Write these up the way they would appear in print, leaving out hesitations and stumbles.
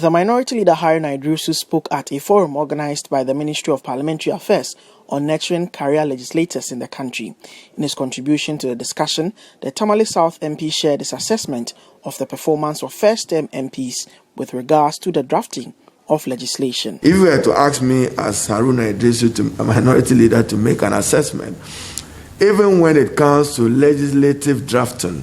The Minority Leader Haruna Iddrisu spoke at a forum organized by the Ministry of Parliamentary Affairs on nurturing career legislators in the country. In his contribution to the discussion, the Tamale South MP shared his assessment of the performance of first-term MPs with regards to the drafting of legislation. If you were to ask me as Haruna Iddrisu, a minority leader, to make an assessment, even when it comes to legislative drafting,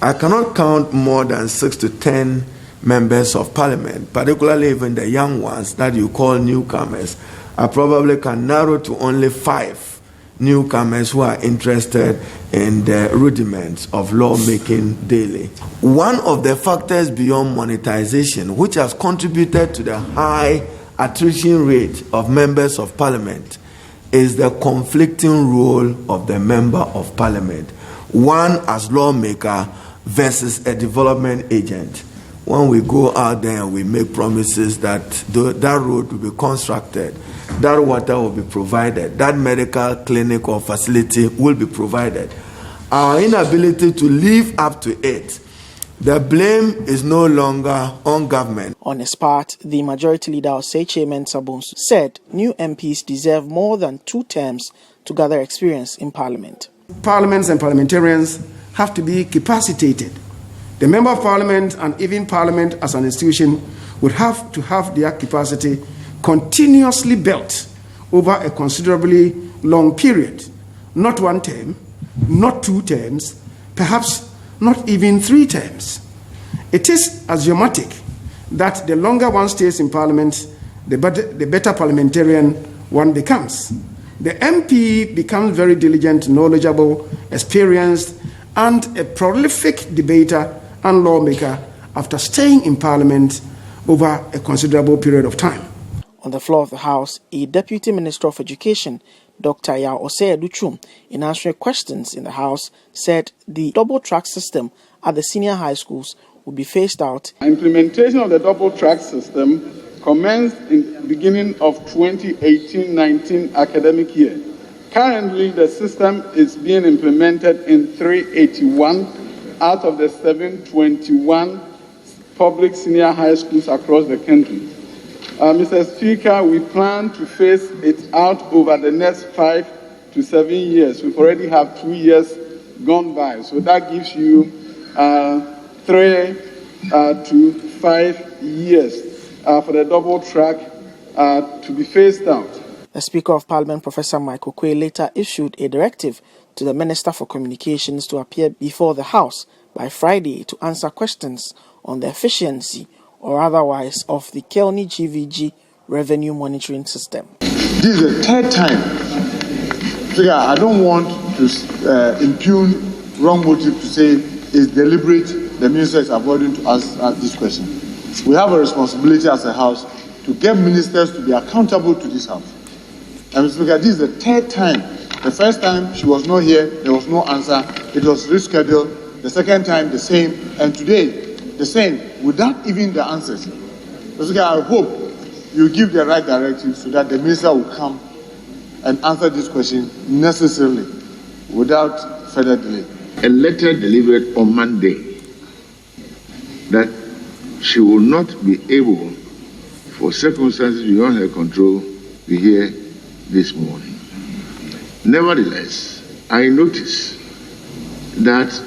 I cannot count more than 6 to 10 members of parliament, particularly even the young ones that you call newcomers. I probably can narrow to only 5 newcomers who are interested in the rudiments of lawmaking daily. One of the factors beyond monetization which has contributed to the high attrition rate of members of parliament is the conflicting role of the member of parliament, one as lawmaker versus a development agent. When we go out there and we make promises that that road will be constructed, that water will be provided, that medical clinic or facility will be provided, our inability to live up to it, the blame is no longer on government. On his part, the Majority Leader Osei Chairman Sabonsu said new MPs deserve more than 2 terms to gather experience in Parliament. Parliaments and parliamentarians have to be capacitated. The Member of Parliament and even Parliament as an institution would have to have their capacity continuously built over a considerably long period. Not 1 term, not 2 terms, perhaps not even 3 terms. It is axiomatic that the longer one stays in Parliament, the better parliamentarian one becomes. The MP becomes very diligent, knowledgeable, experienced, and a prolific debater and lawmaker after staying in Parliament over a considerable period of time. On the floor of the House, a Deputy Minister of Education, Dr. Haruna Iddrisu, in answering questions in the House, said the double-track system at the senior high schools would be phased out. Implementation of the double-track system commenced in the beginning of 2018-19 academic year. Currently, the system is being implemented in 381 out of the 721 public senior high schools across the country. Mr. Speaker, we plan to phase it out over the next 5 to 7 years. We've already have 2 years gone by, so that gives you 3 to 5 years for the double track to be phased out. The Speaker of Parliament, Professor Michael Quay, later issued a directive to the Minister for Communications to appear before the House by Friday to answer questions on the efficiency or otherwise of the Kelny GVG revenue monitoring system. This is the 3rd time. So I don't want to impugn wrong motive to say it's deliberate. The Minister is avoiding to ask this question. We have a responsibility as a House to get ministers to be accountable to this House. And Mr. Speaker, this is the 3rd time. The first time she was not here, there was no answer. It was rescheduled. The second time, the same. And today, the same, without even the answers. Mr. Speaker, I hope you give the right directive so that the minister will come and answer this question necessarily without further delay. A letter delivered on Monday that she will not be able, for circumstances beyond her control, be here this morning. Nevertheless, I notice that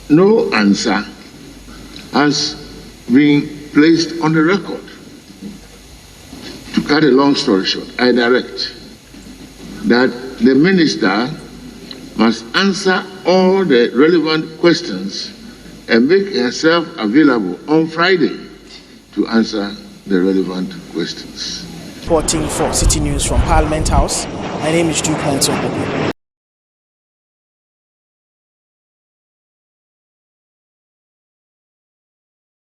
no answer has been placed on the record. To cut a long story short, I direct that the minister must answer all the relevant questions and make herself available on Friday to answer the relevant questions. Reporting for Citi News from Parliament House, my name is Duke Manson.